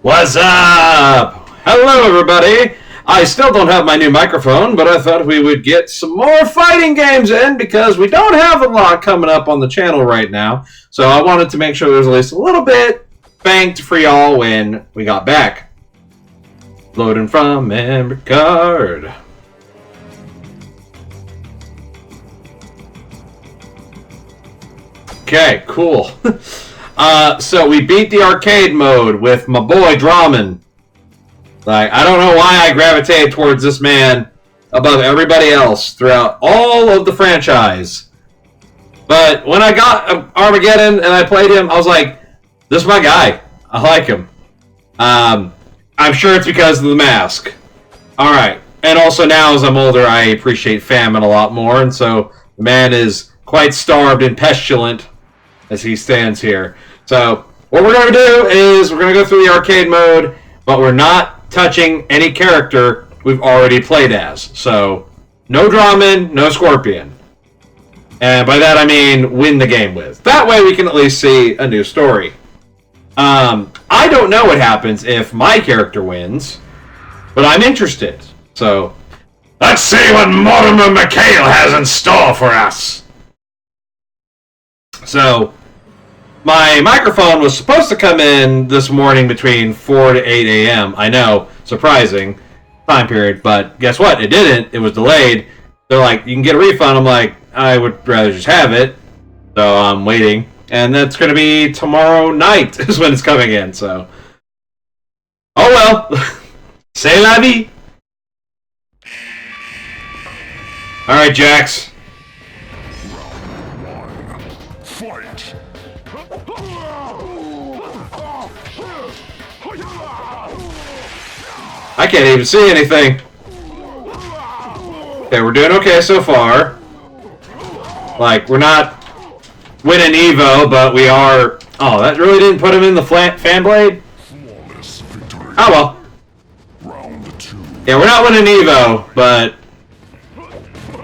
What's up? Hello, everybody. I still don't have my new microphone, but I thought we would get some more fighting games in because we don't have a lot coming up on the channel right now. So I wanted to make sure there's at least a little bit banked for y'all when we got back. Loading from memory card. Okay, cool. So we beat the arcade mode with my boy Draman. Like, I don't know why I gravitated towards this man above everybody else throughout all of the franchise. But when I got Armageddon and I played him, I was like, this is my guy. I like him. I'm sure it's because of the mask. Alright. And also now as I'm older, I appreciate famine a lot more. And so the man is quite starved and pestilent as he stands here. So what we're going to do is we're going to go through the arcade mode, but we're not touching any character we've already played as. So no Draman, no Scorpion. And by that I mean win the game with. That way we can at least see a new story. I don't know what happens if my character wins, but I'm interested. So let's see what Mortimer has in store for us. So my microphone was supposed to come in this morning between 4 to 8 a.m. I know, surprising time period, but guess what? It didn't. It was delayed. They're like, you can get a refund. I'm like, I would rather just have it. So I'm waiting. And that's going to be tomorrow night is when it's coming in. So, oh well. C'est la vie. All right, Jax. Fight. I can't even see anything. Okay, we're doing okay so far. Like, we're not winning Evo, but we are... Oh, that really didn't put him in the fan blade? Oh, well. Yeah, we're not winning Evo, but...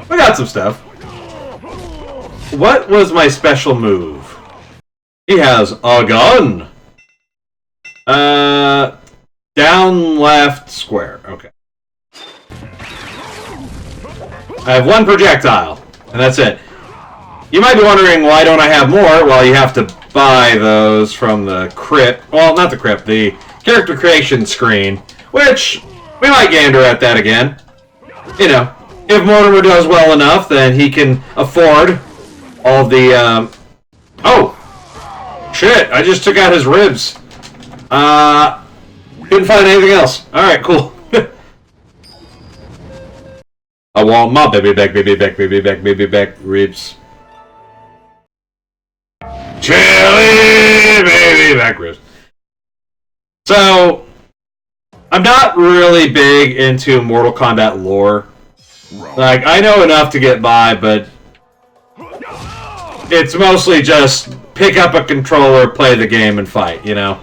we got some stuff. What was my special move? He has a gun. Down, left, square. Okay. I have one projectile, and that's it. You might be wondering, why don't I have more? Well, you have to buy those from the crypt. Well, not the crypt, the character creation screen, which we might gander at that again. You know, if Mortimer does well enough, then he can afford all the, Oh! Shit, I just took out his ribs. Couldn't find anything else. Alright, cool. I want my baby back ribs. Chili baby back ribs. So, I'm not really big into Mortal Kombat lore. Like, I know enough to get by, but it's mostly just pick up a controller, play the game, and fight, you know?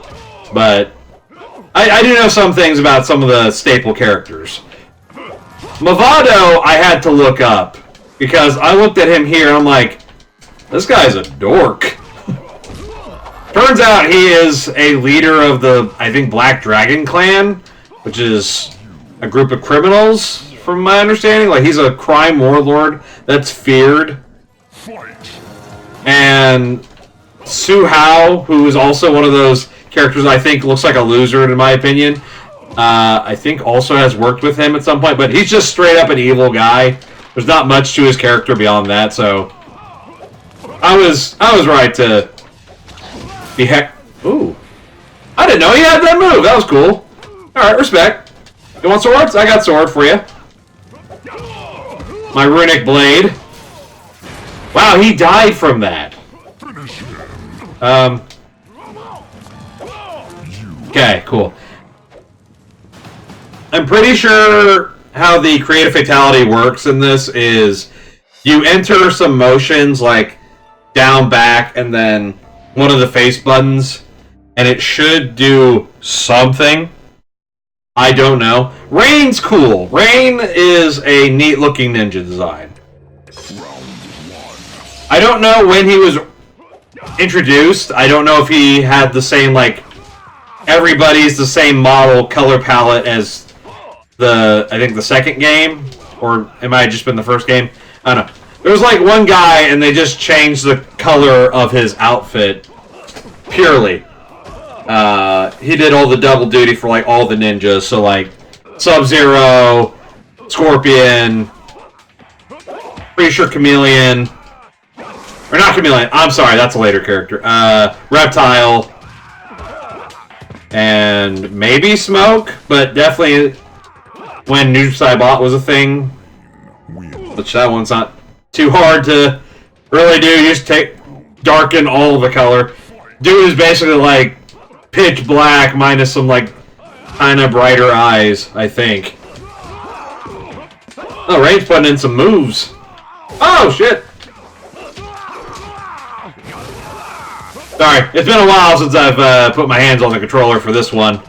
But I do know some things about some of the staple characters. Movado, I had to look up, because I looked at him here and I'm like, this guy's a dork. Turns out he is a leader of the, I think, Black Dragon Clan, which is a group of criminals, from my understanding. Like, he's a crime warlord that's feared. And Su Hao, who is also one of those characters I think looks like a loser, in my opinion, I think also has worked with him at some point, but he's just straight up an evil guy. There's not much to his character beyond that, so I was right to be heck. Ooh, I didn't know he had that move. That was cool. All right, respect. You want swords? I got sword for you. My runic blade. Wow, he died from that. Okay, cool. I'm pretty sure how the creative fatality works in this is you enter some motions like down, back, and then one of the face buttons, and it should do something. I don't know. Rain's cool. Rain is a neat-looking ninja design. I don't know when he was introduced. I don't know if he had the same, like, everybody's the same model color palette as I think the second game, or it might have just been the first game. I don't know. There was like one guy, and they just changed the color of his outfit purely. He did all the double duty for like all the ninjas, so like Sub-Zero, Scorpion, pretty sure Chameleon, or not Chameleon. I'm sorry, that's a later character. Reptile, and maybe Smoke, but definitely when Noob Saibot was a thing, which that one's not too hard to really do. You just darken all of the color. Dude is basically like pitch black minus some like kind of brighter eyes, I think. Oh, Rain's putting in some moves. Oh shit! Sorry, it's been a while since I've put my hands on the controller for this one.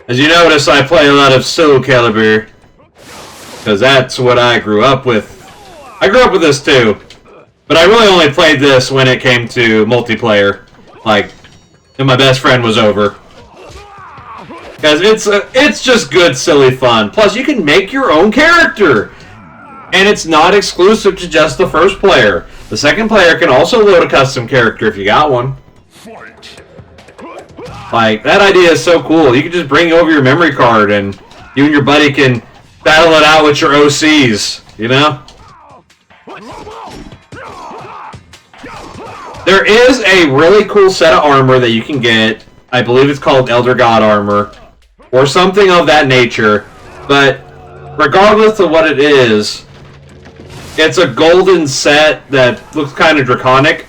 As you notice, I play a lot of Soul Calibur, because that's what I grew up with. I grew up with this too, but I really only played this when it came to multiplayer, like, and my best friend was over. Because it's just good, silly fun. Plus, you can make your own character, and it's not exclusive to just the first player. The second player can also load a custom character if you got one. Like, that idea is so cool. You can just bring over your memory card, and you and your buddy can battle it out with your OCs, you know? There is a really cool set of armor that you can get. I believe it's called Elder God armor, or something of that nature. But regardless of what it is, it's a golden set that looks kind of draconic,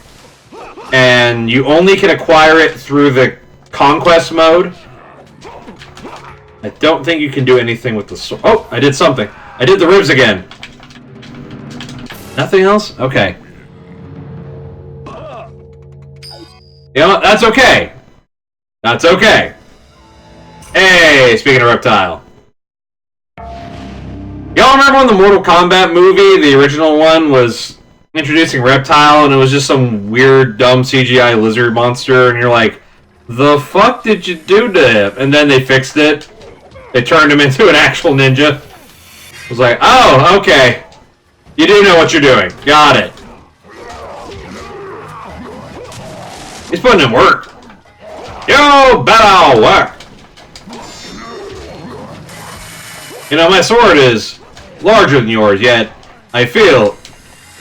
and you only can acquire it through the Conquest mode. I don't think you can do anything with the sword. Oh, I did something. I did the ribs again. Nothing else? Okay. You know what? That's okay. That's okay. Hey, speaking of Reptile. Y'all remember when the Mortal Kombat movie, the original one, was introducing Reptile, and it was just some weird, dumb CGI lizard monster, and you're like, the fuck did you do to him? And then they fixed it. They turned him into an actual ninja. I was like, oh, okay. You do know what you're doing. Got it. He's putting in work. Yo, better work. You know, my sword is larger than yours, yet I feel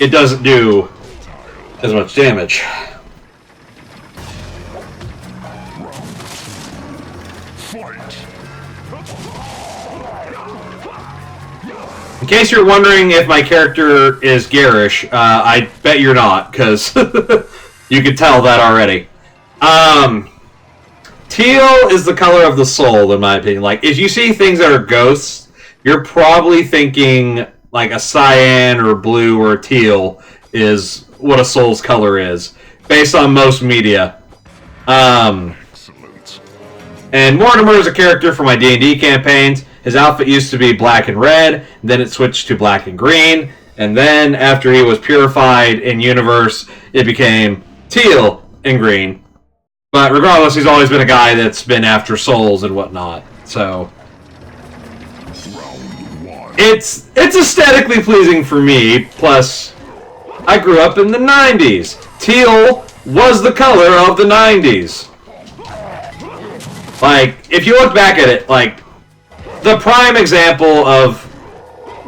it doesn't do as much damage. In case you're wondering if my character is garish, I bet you're not, because you could tell that already. Teal is the color of the soul, in my opinion. Like, if you see things that are ghosts, you're probably thinking like a cyan or blue or teal is what a soul's color is, based on most media. Excellent. And Mortimer is a character for my D&D campaigns. His outfit used to be black and red, then it switched to black and green, and then after he was purified in universe, it became teal and green. But regardless, he's always been a guy that's been after souls and whatnot. So it's aesthetically pleasing for me. Plus, I grew up in the 90s. Teal was the color of the 90s. Like, if you look back at it, like, the prime example of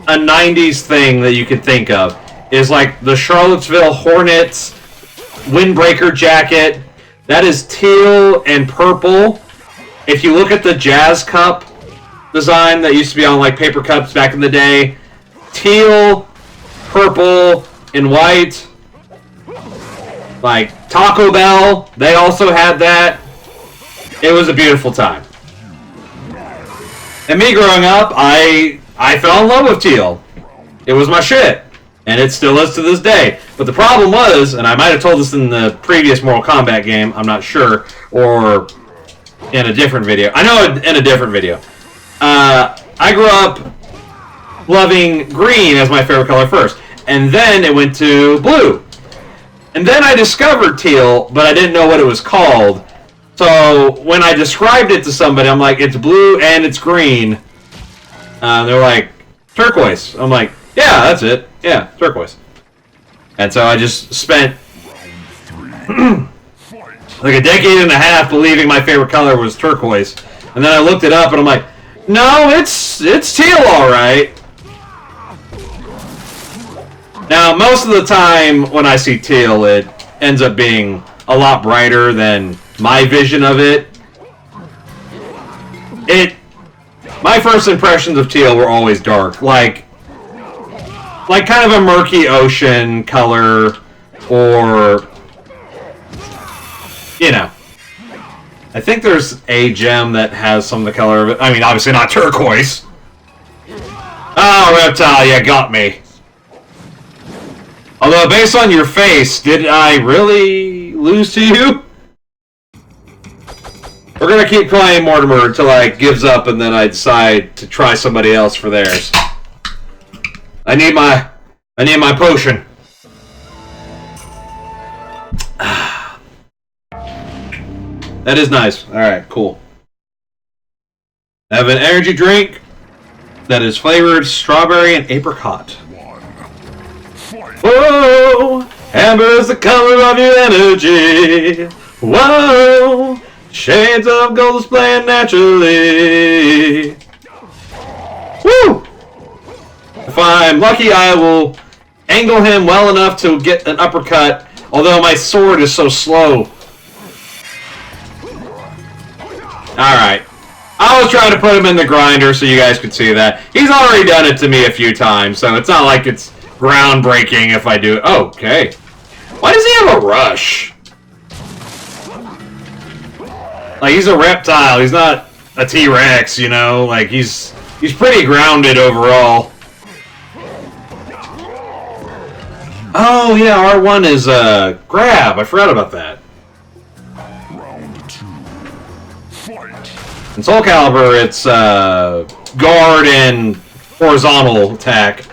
a 90s thing that you could think of is like the Charlottesville Hornets windbreaker jacket. That is teal and purple. If you look at the Jazz Cup design that used to be on like paper cups back in the day, teal, purple, and white. Like Taco Bell, they also had that. It was a beautiful time. And me growing up, I fell in love with teal. It was my shit. And it still is to this day. But the problem was, and I might have told this in the previous Mortal Kombat game, I'm not sure, or in a different video. I know in a different video. I grew up loving green as my favorite color first. And then it went to blue. And then I discovered teal, but I didn't know what it was called. So when I described it to somebody, I'm like, it's blue and it's green. They're like, turquoise. I'm like, yeah, that's it. Yeah, turquoise. And so I just spent like a decade and a half believing my favorite color was turquoise. And then I looked it up and I'm like, no, it's teal, all right. Now, most of the time when I see teal, it ends up being a lot brighter than my vision of it. My first impressions of teal were always dark, like kind of a murky ocean color, or you know. I think there's a gem that has some of the color of it. I mean, obviously not turquoise. Oh, reptile, you got me. Although, based on your face, did I really lose to you? We're gonna keep playing Mortimer until I gives up, and then I decide to try somebody else for theirs. I need my potion. That is nice. All right, cool. I have an energy drink that is flavored strawberry and apricot. Whoa! Amber is the color of your energy. Whoa! Shades of gold displaying naturally. Woo! If I'm lucky, I will angle him well enough to get an uppercut, although my sword is so slow. Alright. I was trying to put him in the grinder so you guys could see that. He's already done it to me a few times, so it's not like it's groundbreaking if I do it. Okay. Why does he have a rush? Like, he's a reptile. He's not a T-Rex, you know? Like, he's pretty grounded overall. Oh, yeah, R1 is, grab. I forgot about that. In Soul Calibur, it's guard and horizontal attack,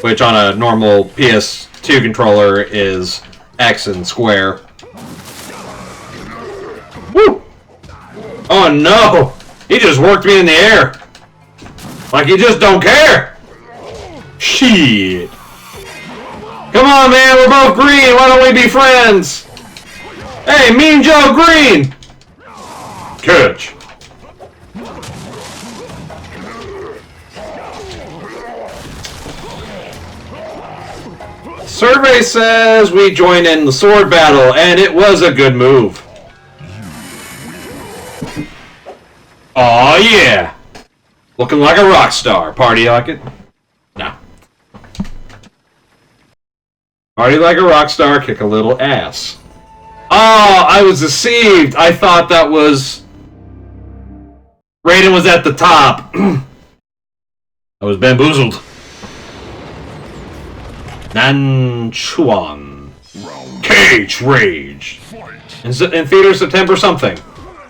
which on a normal PS2 controller is X and square. Woo! Oh no! He just worked me in the air! Like he just don't care! Shit! Come on, man, we're both green, why don't we be friends? Hey, Mean Joe Green! Catch! Survey says we joined in the sword battle, and it was a good move. Aw, yeah! Looking like a rock star. Party like it? No. Party like a rock star, kick a little ass. Oh, I was deceived. I thought that was... Raiden was at the top. I was bamboozled. Nanchuan. Cage Rage. In theater September something.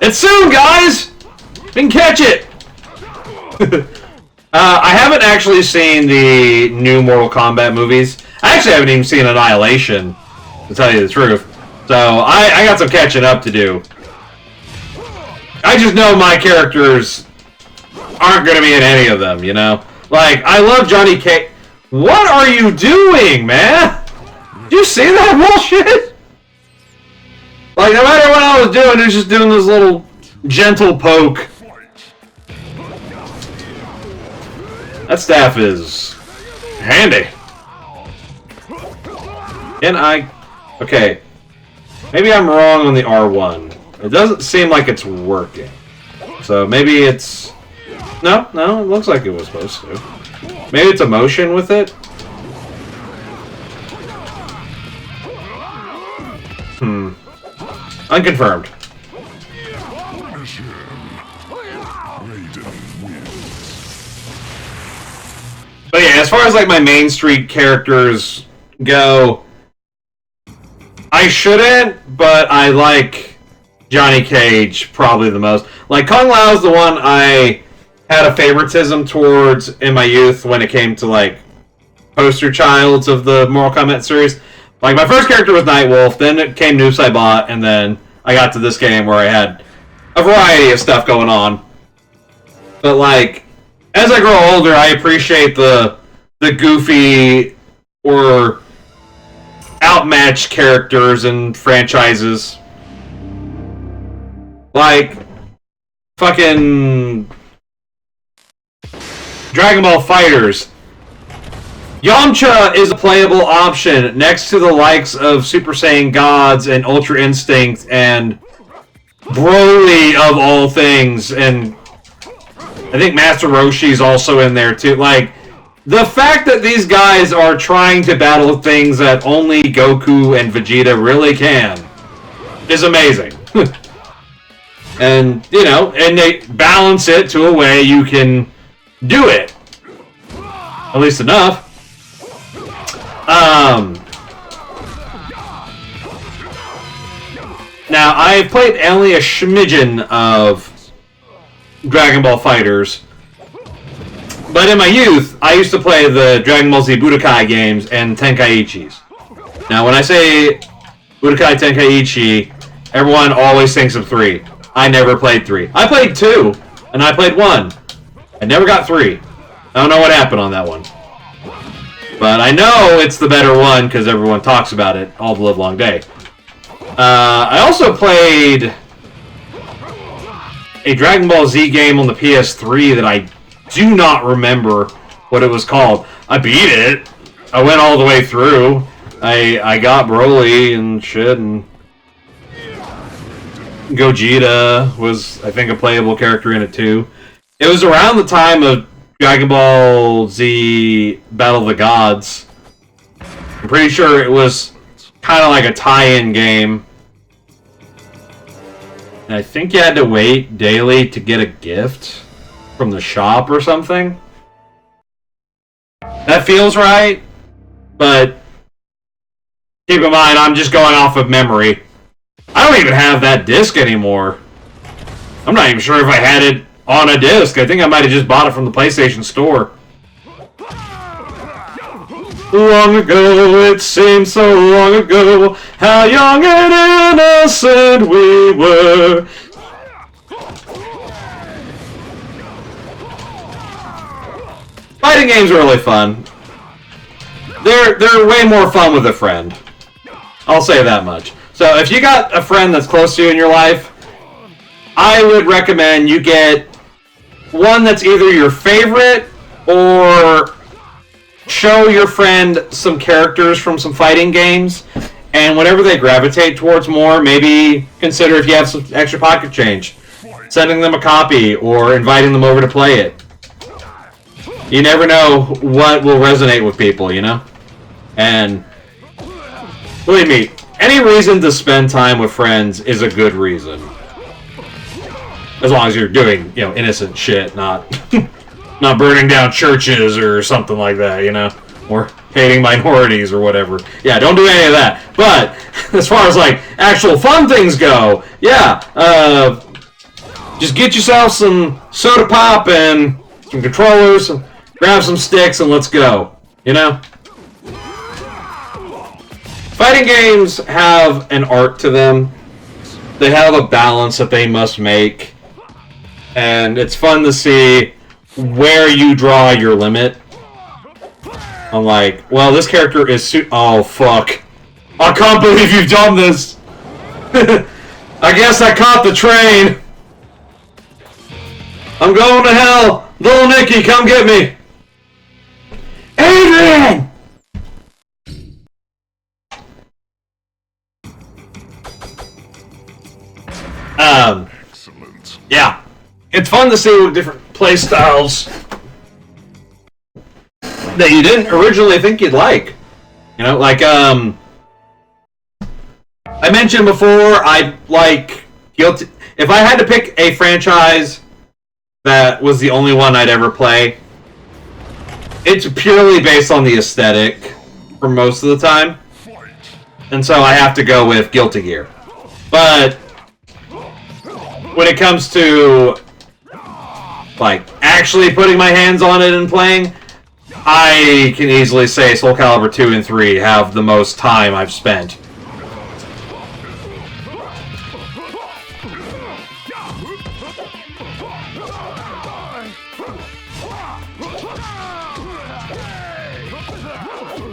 It's soon, guys! You can catch it! I haven't actually seen the new Mortal Kombat movies. I actually haven't even seen Annihilation, to tell you the truth. So, I got some catching up to do. I just know my characters aren't going to be in any of them, you know? Like, I love Johnny Cage. What are you doing, man? Did you see that bullshit? Like, no matter what I was doing, it was just doing this little gentle poke. That staff is handy. And okay. Maybe I'm wrong on the R1. It doesn't seem like it's working. So maybe it's... No, it looks like it was supposed to. Maybe it's a motion with it? Unconfirmed. But yeah, as far as like my Main Street characters go, I shouldn't, but I like Johnny Cage probably the most. Like, Kung Lao's the one I had a favoritism towards in my youth when it came to, like, poster childs of the Mortal Kombat series. Like, my first character was Nightwolf, then it came Noob Saibot, and then I got to this game where I had a variety of stuff going on. But, like, as I grow older, I appreciate the goofy or outmatched characters and franchises. Like, fucking Dragon Ball FighterZ. Yamcha is a playable option next to the likes of Super Saiyan Gods and Ultra Instinct and Broly of all things, and I think Master Roshi's also in there too. Like, the fact that these guys are trying to battle things that only Goku and Vegeta really can is amazing. And, you know, and they balance it to a way you can do it. At least enough. Now, I've played only a smidgen of Dragon Ball FighterZ, but in my youth, I used to play the Dragon Ball Z Budokai games and Tenkaichis. Now, when I say Budokai Tenkaichi, everyone always thinks of 3. I never played 3. I played 2, and I played 1. I never got 3. I don't know what happened on that one. But I know it's the better one because everyone talks about it all the livelong day. I also played a Dragon Ball Z game on the PS3 that I do not remember what it was called. I beat it. I went all the way through. I got Broly and shit, and Gogeta was, I think, a playable character in it too. It was around the time of Dragon Ball Z Battle of the Gods. I'm pretty sure it was kind of like a tie-in game. And I think you had to wait daily to get a gift from the shop or something. That feels right, but keep in mind, I'm just going off of memory. I don't even have that disc anymore. I'm not even sure if I had it on a disc. I think I might have just bought it from the PlayStation Store. Long ago, it seems so long ago, how young and innocent we were. Fighting games are really fun. They're way more fun with a friend. I'll say that much. So if you got a friend that's close to you in your life, I would recommend you get one that's either your favorite or show your friend some characters from some fighting games, and whatever they gravitate towards more, maybe consider, if you have some extra pocket change, sending them a copy or inviting them over to play it. You never know what will resonate with people, you know? And believe me, any reason to spend time with friends is a good reason. As long as you're doing, you know, innocent shit, not not burning down churches or something like that, you know? Or hating minorities or whatever. Yeah, don't do any of that. But, as far as, like, actual fun things go, yeah, just get yourself some soda pop and some controllers, and grab some sticks, and let's go. You know? Fighting games have an art to them. They have a balance that they must make. And it's fun to see where you draw your limit. I'm like, well, this character is oh, fuck. I can't believe you've done this. I guess I caught the train. I'm going to hell. Little Nicky, come get me. Adrian! Excellent. Yeah. It's fun to see what different play styles that you didn't originally think you'd like. You know, like, I mentioned before, I like Guilty. If I had to pick a franchise that was the only one I'd ever play, it's purely based on the aesthetic for most of the time. And so I have to go with Guilty Gear. But when it comes to, like, actually putting my hands on it and playing, I can easily say Soul Calibur 2 and 3 have the most time I've spent.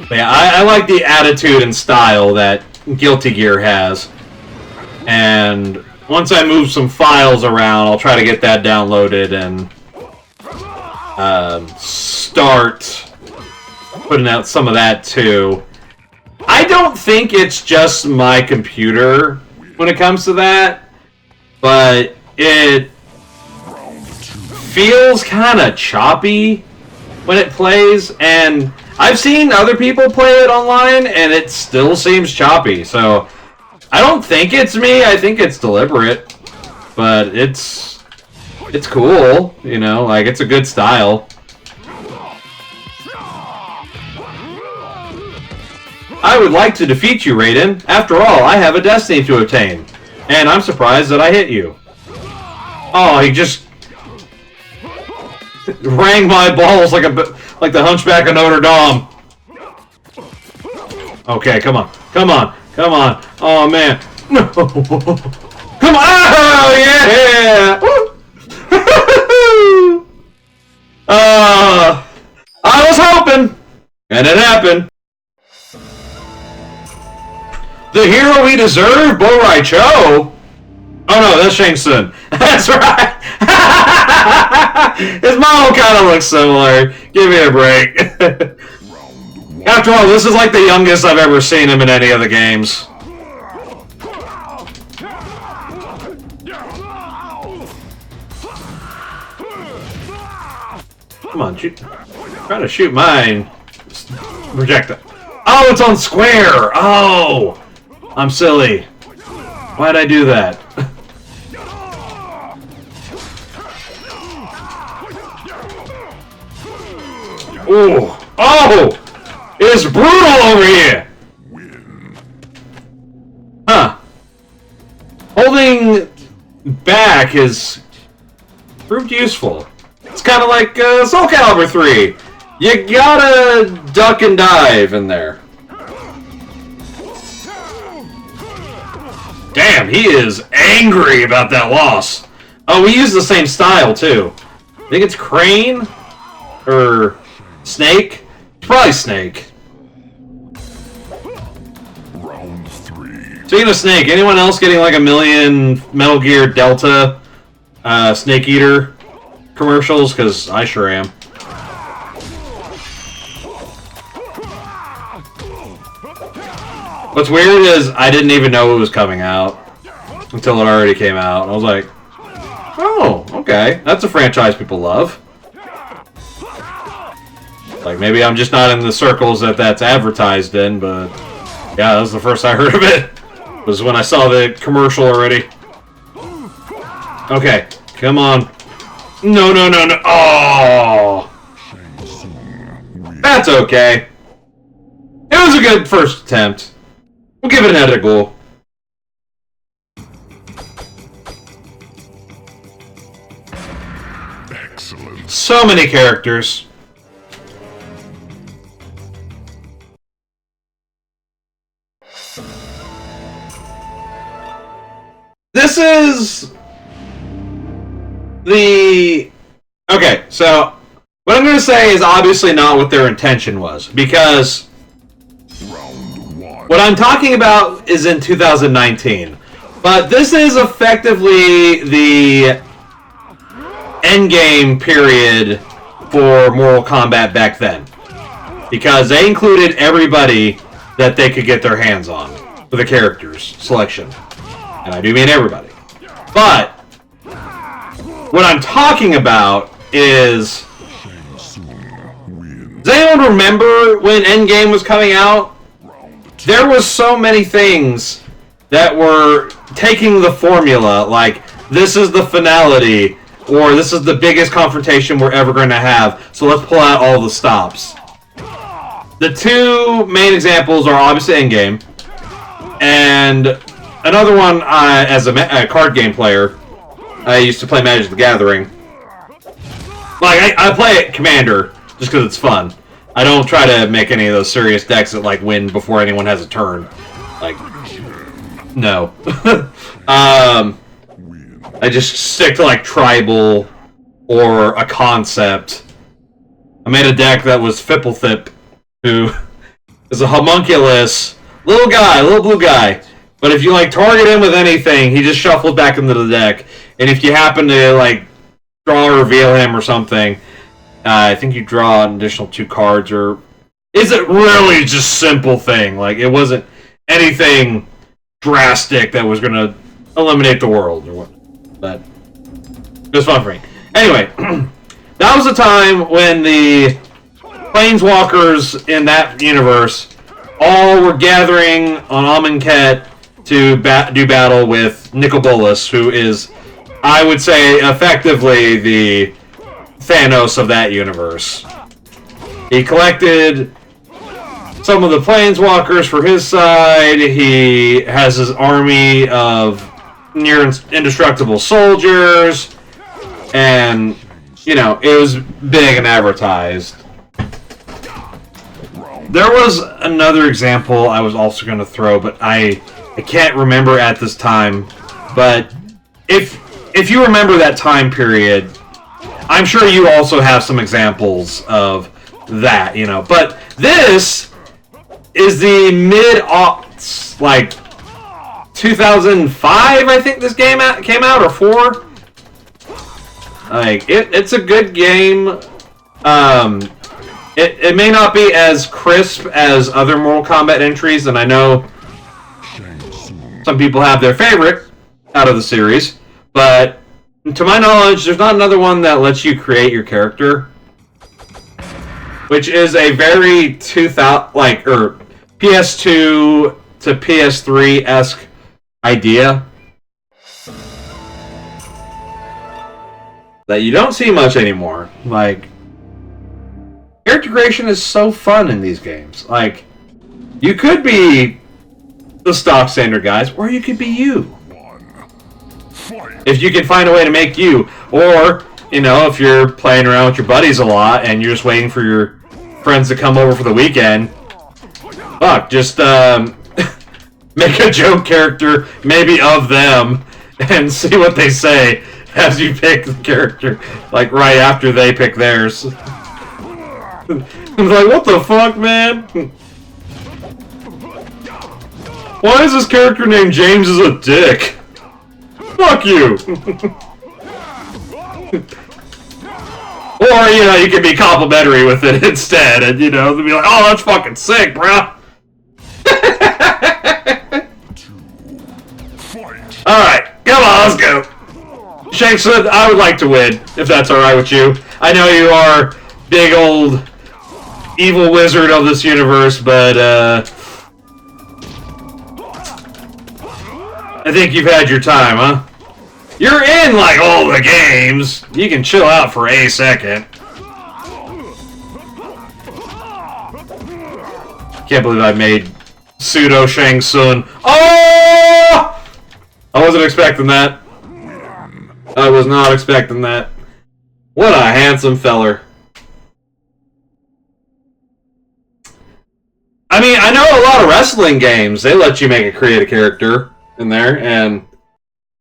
But yeah, I like the attitude and style that Guilty Gear has. And once I move some files around, I'll try to get that downloaded and start putting out some of that too. I don't think it's just my computer when it comes to that, but it feels kind of choppy when it plays, and I've seen other people play it online, and it still seems choppy, so I don't think it's me, I think it's deliberate, but it's cool, you know, like, it's a good style. I would like to defeat you, Raiden. After all, I have a destiny to obtain, and I'm surprised that I hit you. Oh, he just rang my balls like the Hunchback of Notre Dame. Okay, come on, come on, come on. Oh man, no! Come on! Oh yeah! I was hoping, and it happened. The hero we deserve, Bo Rai Cho. Oh no, that's Shang Tsung. That's right. His model kind of looks similar. Give me a break. After all, this is like the youngest I've ever seen him in any of the games. Come on, shoot. Try to shoot mine. Projectile. Oh, it's on square. Oh, I'm silly. Why'd I do that? Ooh. Oh! It's brutal over here! Huh. Holding back has proved useful. It's kind of like Soul Calibur 3. You gotta duck and dive in there. Damn, he is angry about that loss. Oh, we use the same style, too. I think it's Crane? Or Snake? Probably Snake. Round 3. Speaking of Snake, anyone else getting like a million Metal Gear Delta Snake Eater commercials? Because I sure am. What's weird is I didn't even know it was coming out until it already came out. I was like, oh, okay. That's a franchise people love. Like, maybe I'm just not in the circles that's advertised in, but yeah, that was the first I heard of it. Was when I saw the commercial already. Okay, come on. No, no, no, no. Oh! That's okay. It was a good first attempt. We'll give it another go. Excellent. So many characters. This is the... Okay, so what I'm going to say is obviously not what their intention was, because what I'm talking about is in 2019. But this is effectively the endgame period for Mortal Kombat back then. Because they included everybody that they could get their hands on for the characters selection. And I do mean everybody. But what I'm talking about is... Does anyone remember when Endgame was coming out? There was so many things that were taking the formula, like, this is the finality, or this is the biggest confrontation we're ever going to have, so let's pull out all the stops. The two main examples are obviously Endgame, and another one, as a card game player, I used to play Magic the Gathering. Like, I play it Commander, just because it's fun. I don't try to make any of those serious decks that, like, win before anyone has a turn. Like, no. I just stick to like tribal or a concept. I made a deck that was Fipplethip, who is a homunculus, little guy, little blue guy. But if you like target him with anything, he just shuffles back into the deck. And if you happen to like draw or reveal him or something, I think you draw an additional 2 cards. Or is it really just simple thing? Like it wasn't anything drastic that was gonna eliminate the world or what? But it was fun for me. Anyway, that was a time when the planeswalkers in that universe all were gathering on Amonkhet to do battle with Nicol, who is, I would say, effectively the Thanos of that universe. He collected some of the planeswalkers for his side. He has his army of near indestructible soldiers, and you know, it was big and advertised. There was another example I was also going to throw, but I can't remember at this time. But if you remember that time period, I'm sure you also have some examples of that, you know. But this is the mid-aughts, like 2005, I think this game came out, or 4. Like it's a good game. It may not be as crisp as other Mortal Kombat entries, and I know some people have their favorite out of the series, but to my knowledge, there's not another one that lets you create your character, which is a very 2000 or PS2 to PS3-esque idea that you don't see much anymore. Like, character creation is so fun in these games. Like, you could be the stock standard guys, or you could be you. If you can find a way to make you. Or, you know, if you're playing around with your buddies a lot and you're just waiting for your friends to come over for the weekend, fuck, just make a joke character, maybe of them, and see what they say as you pick the character, like, right after they pick theirs. I'm like, what the fuck, man? Why is this character named James is a dick? Fuck you! Or, you know, you can be complimentary with it instead, and, you know, they'll be like, oh, that's fucking sick, bro! Alright, come on, let's go! Shanks, I would like to win, if that's alright with you. I know you are big old evil wizard of this universe, but, I think you've had your time, huh? You're in, like, all the games. You can chill out for a second. Can't believe I made pseudo Shang Tsung. Oh! I wasn't expecting that. I was not expecting that. What a handsome feller. I mean, I know a lot of wrestling games, they let you make a create a character in there, and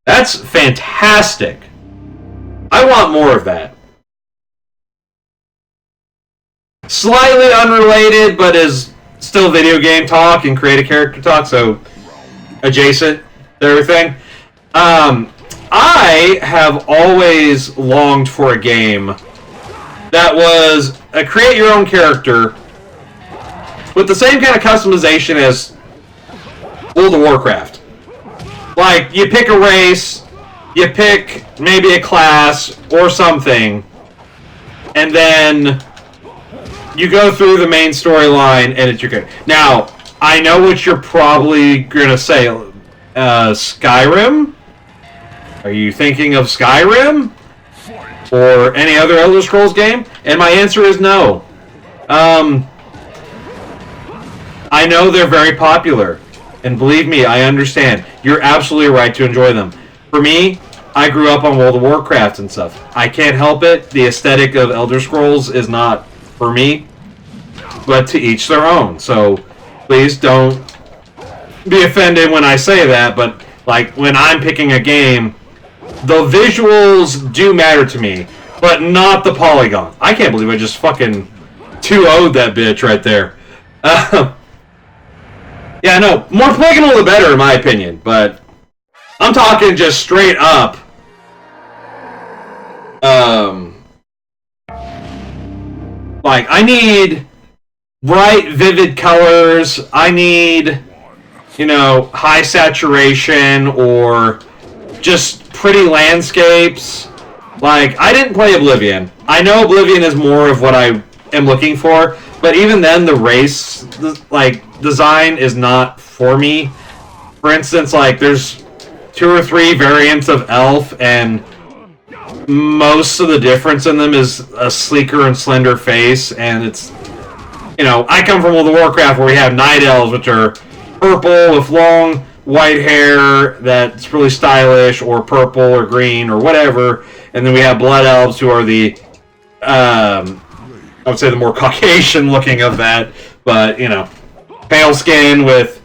that's fantastic. I want more of that. Slightly unrelated, but is still video game talk and create a character talk, so adjacent to everything. I have always longed for a game that was a create your own character with the same kind of customization as World of Warcraft. Like, you pick a race, you pick maybe a class or something, and then you go through the main storyline and it's your character. Now, I know what you're probably going to say. Skyrim? Are you thinking of Skyrim? Or any other Elder Scrolls game? And my answer is no. I know they're very popular. And believe me, I understand. You're absolutely right to enjoy them. For me, I grew up on World of Warcraft and stuff. I can't help it. The aesthetic of Elder Scrolls is not for me. But to each their own. So, please don't be offended when I say that. But, like, when I'm picking a game, the visuals do matter to me, but not the polygon. I can't believe I just fucking 2-0'd that bitch right there. Yeah, no, more polygonal the better in my opinion, but I'm talking just straight up. Like, I need bright, vivid colors. I need, you know, high saturation or just pretty landscapes. Like, I didn't play Oblivion. I know Oblivion is more of what I am looking for, but even then, the race, like, design is not for me. For instance, like, there's 2 or 3 variants of Elf, and most of the difference in them is a sleeker and slender face, and it's, you know, I come from World of Warcraft where we have Night Elves, which are purple with long white hair that's really stylish, or purple or green or whatever, and then we have Blood Elves who are the, I would say the more Caucasian looking of that, but, you know, pale skin with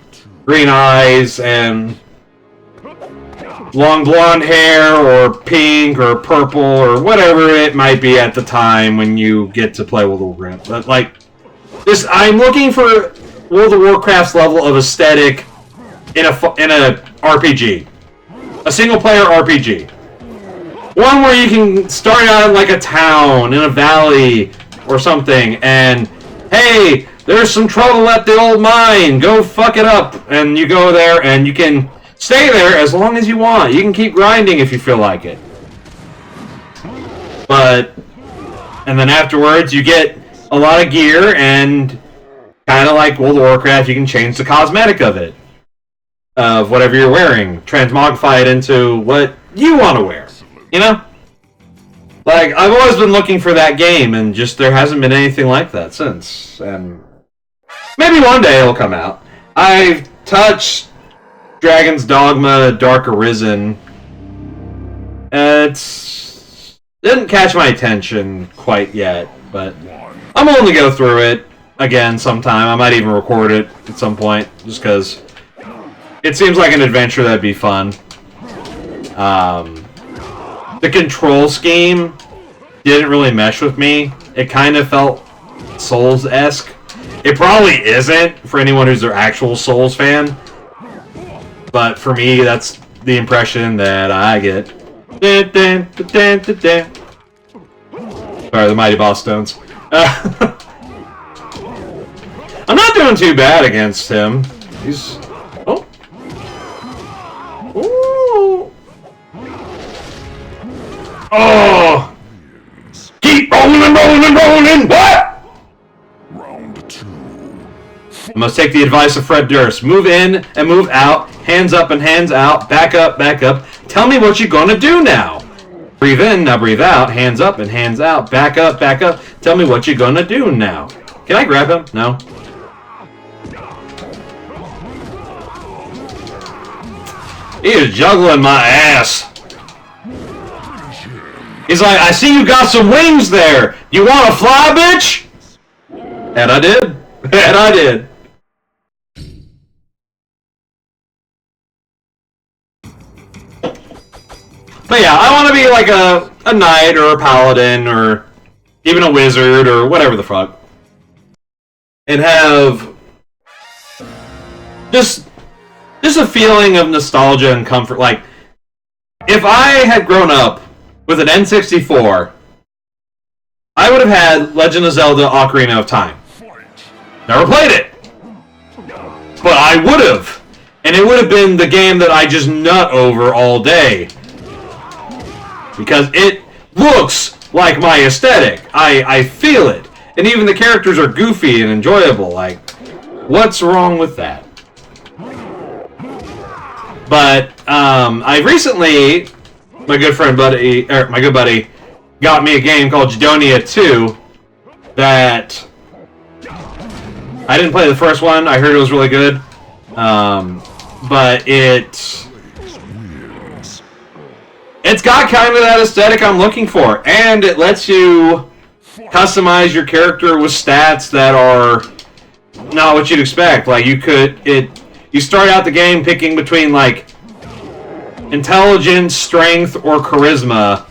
green eyes and long blonde hair, or pink, or purple, or whatever it might be at the time when you get to play World of Warcraft. But, like, this, I'm looking for World of Warcraft's level of aesthetic in a RPG. A single-player RPG. One where you can start out in, like, a town, in a valley, or something, and, hey, there's some trouble at the old mine, go fuck it up, and you go there, and you can stay there as long as you want. You can keep grinding if you feel like it. But, and then afterwards, you get a lot of gear, and kind of like World of Warcraft, you can change the cosmetic of it. Of whatever you're wearing. Transmogrify it into what you want to wear. You know? Like, I've always been looking for that game, and just there hasn't been anything like that since. And maybe one day it'll come out. I've touched Dragon's Dogma Dark Arisen. It didn't catch my attention quite yet, but I'm willing to go through it again sometime. I might even record it at some point, just because it seems like an adventure that'd be fun. The control scheme didn't really mesh with me. It kind of felt Souls-esque. It probably isn't for anyone who's their actual Souls fan. But for me, that's the impression that I get. Sorry, the Mighty Boss Stones. I'm not doing too bad against him. He's... Oh. Ooh. Oh! Keep rolling and rolling and rolling! What? Round 2. I must take the advice of Fred Durst. Move in and move out. Hands up and hands out. Back up, back up. Tell me what you're gonna do now. Breathe in, now breathe out. Hands up and hands out. Back up, back up. Tell me what you're gonna do now. Can I grab him? No. He is juggling my ass. He's like, I see you got some wings there. You want to fly, bitch? And I did. And I did. But yeah, I want to be like a knight or a paladin or even a wizard or whatever the fuck. And have just a feeling of nostalgia and comfort. Like, if I had grown up with an N64, I would have had Legend of Zelda Ocarina of Time. Never played it. But I would have. And it would have been the game that I just nut over all day. Because it looks like my aesthetic. I feel it. And even the characters are goofy and enjoyable. Like, what's wrong with that? But I recently, my good buddy, got me a game called Judonia 2 that I didn't play the first one. I heard it was really good, but it's got kind of that aesthetic I'm looking for, and it lets you customize your character with stats that are not what you'd expect. Like you start out the game picking between like intelligence, strength, or charisma,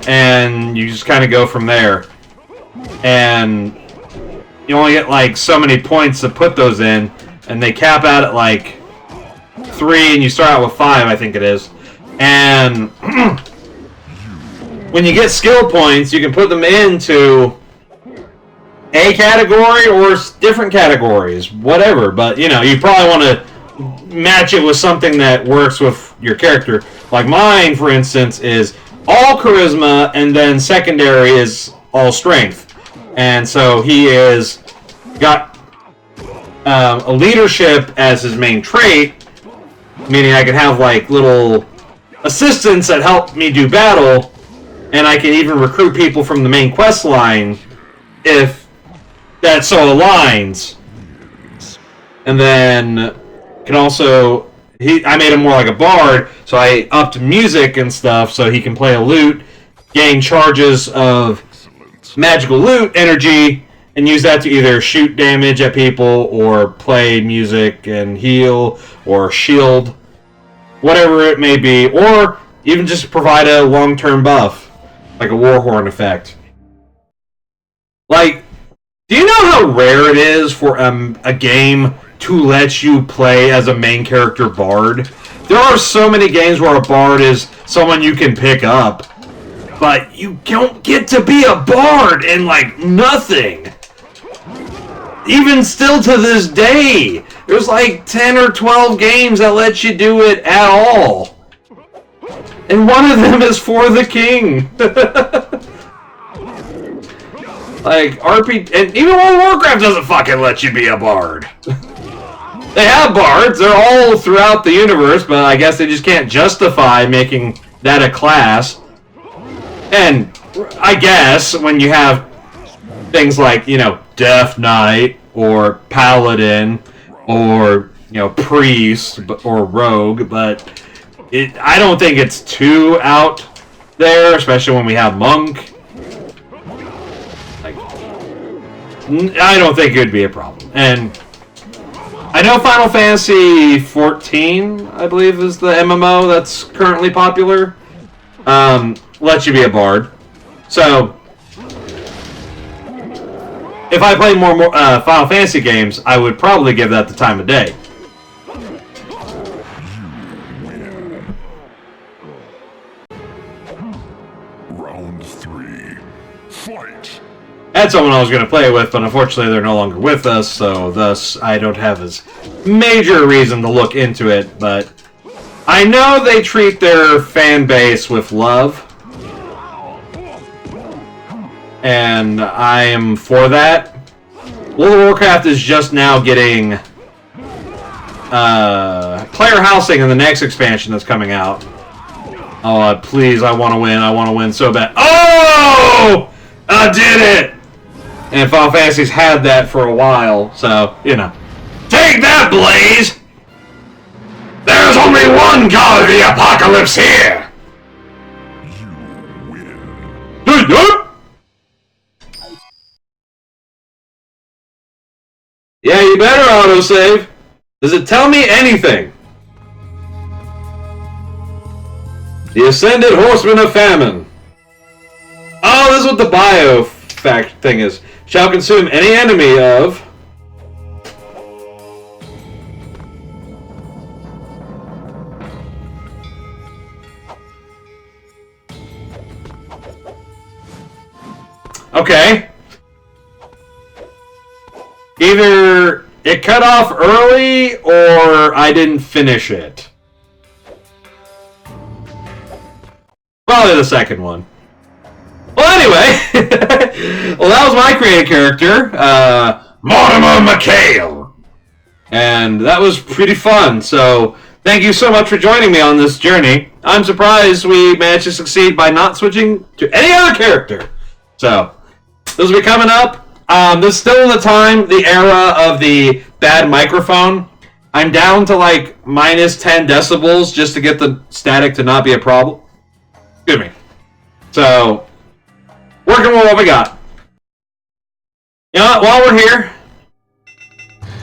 and you just kind of go from there. And you only get like so many points to put those in, and they cap out at like 3, and you start out with 5, I think it is. And when you get skill points, you can put them into a category or different categories, whatever. But you know, you probably want to match it with something that works with your character. Like mine, for instance, is all charisma, and then secondary is all strength. And so he is got a leadership as his main trait, meaning I can have like little assistants that help me do battle, and I can even recruit people from the main quest line if that so aligns. And then can also I made him more like a bard, so I upped music and stuff so he can play a lute, gain charges of magical lute energy, and use that to either shoot damage at people or play music and heal or shield, whatever it may be, or even just provide a long-term buff, like a Warhorn effect. Like, do you know how rare it is for a game to let you play as a main character bard? There are so many games where a bard is someone you can pick up, but you don't get to be a bard in, like, nothing. Even still to this day, there's like 10 or 12 games that let you do it at all. And one of them is For the King. Like, and even World of Warcraft doesn't fucking let you be a bard. They have bards, they're all throughout the universe, but I guess they just can't justify making that a class. And I guess when you have things like, you know, Death Knight or Paladin or, you know, Priest or Rogue, but I don't think it's too out there, especially when we have Monk. Like, I don't think it would be a problem. And I know Final Fantasy 14, I believe, is the MMO that's currently popular. Lets you be a bard. So if I played more Final Fantasy games, I would probably give that the time of day. Round 3. Fight! I had someone I was going to play with, but unfortunately they're no longer with us, so thus I don't have as major reason to look into it, but I know they treat their fan base with love, and I am for that. World of Warcraft is just now getting player housing in the next expansion that's coming out. Oh, please, I want to win so bad. Oh! I did it! And Final Fantasy's had that for a while, so, you know. Take that, Blaze! There's only one god of the apocalypse here! You win. Yeah, you better autosave. Does it tell me anything? The Ascended Horseman of Famine. Oh, this is what the bio fact thing is. Shall consume any enemy of... Okay. Either it cut off early or I didn't finish it. Probably the second one. Well, anyway, well, that was my creative character, Mortimer McHale. And that was pretty fun, so thank you so much for joining me on this journey. I'm surprised we managed to succeed by not switching to any other character. So, this will be coming up. This is still the time, the era of the bad microphone. I'm down to like minus 10 decibels just to get the static to not be a problem. Excuse me. So, working with what we got. You know what? While we're here,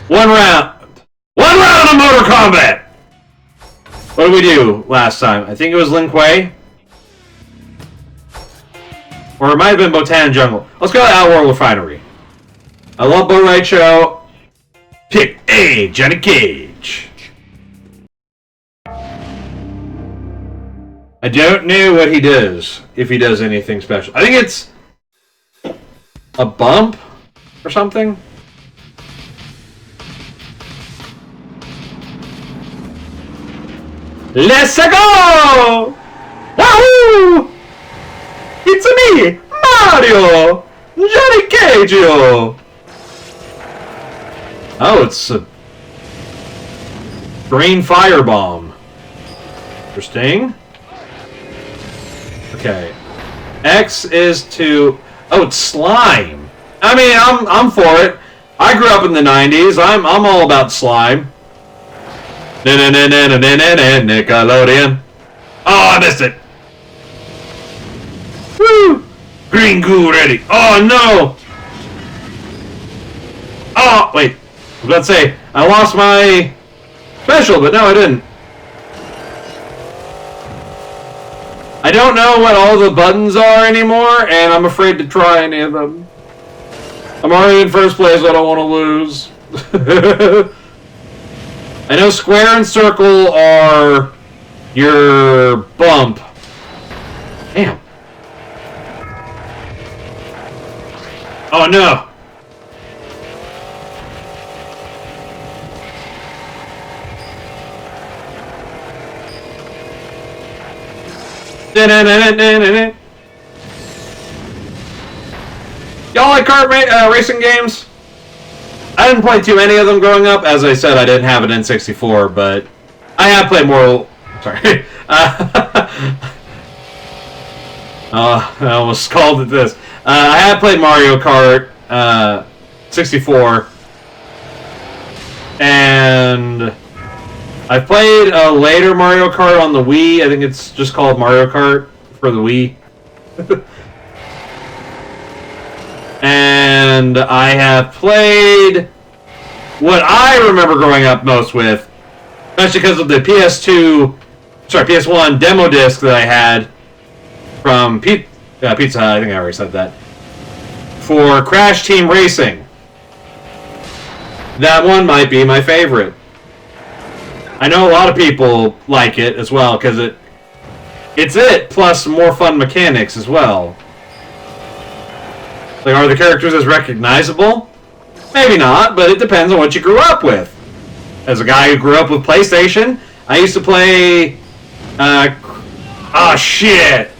one round of Mortal Kombat. What did we do last time? I think it was Lin Kuei. Or it might have been Botan Jungle. Let's go to Outworld Refinery. I love Bo Raicho. Pick A, Johnny Cage. I don't know what he does, if he does anything special. I think it's a bump or something. Let's go! Wahoo! It's me, Mario! Johnny Cage! Oh, it's a green firebomb. Interesting. Okay. X is to... Oh, it's slime. I mean, I'm for it. I grew up in the 90s. I'm all about slime. Nickelodeon. Oh, I missed it. Woo! Green goo ready. Oh, no! Oh, wait. I was about to say, I lost my special, but no, I didn't. I don't know what all the buttons are anymore, and I'm afraid to try any of them. I'm already in first place, I don't want to lose. I know square and circle are your bump. Damn. Oh no! Y'all like kart racing games? I didn't play too many of them growing up. As I said, I didn't have an N64, but I have played more... Sorry. I almost called it this. I have played Mario Kart 64. And I played a later Mario Kart on the Wii. I think it's just called Mario Kart for the Wii. And I have played what I remember growing up most with, especially because of the PS1 demo disc that I had from Pizza Hut. I think I already said that. For Crash Team Racing. That one might be my favorite. I know a lot of people like it as well because it's plus more fun mechanics as well. Like, are the characters as recognizable? Maybe not, but it depends on what you grew up with. As a guy who grew up with PlayStation, I used to play... oh, shit!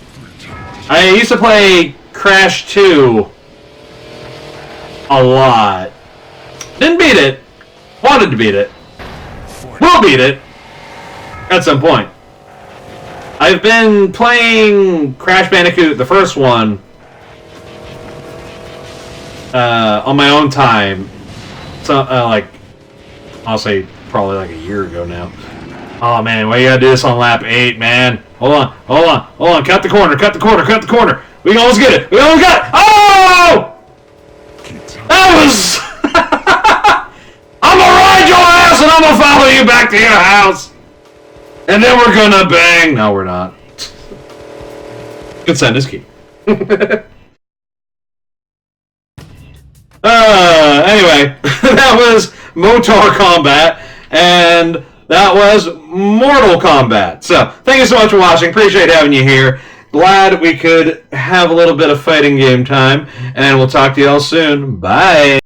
I used to play Crash 2 a lot. Didn't beat it. Wanted to beat it. Will beat it. At some point. I've been playing Crash Bandicoot, the first one, on my own time. So, like, I'll say probably like a year ago now. Oh man, why you gotta do this on lap 8, man? Hold on. Cut the corner. We can almost get it. We almost got it. Oh! That was... I'm gonna ride your ass and I'm gonna follow you back to your house. And then we're gonna bang. No, we're not. Consent is key. Anyway, that was Mortal Kombat, and that was Mortal Kombat. So, thank you so much for watching. Appreciate having you here. Glad we could have a little bit of fighting game time, and we'll talk to you all soon. Bye!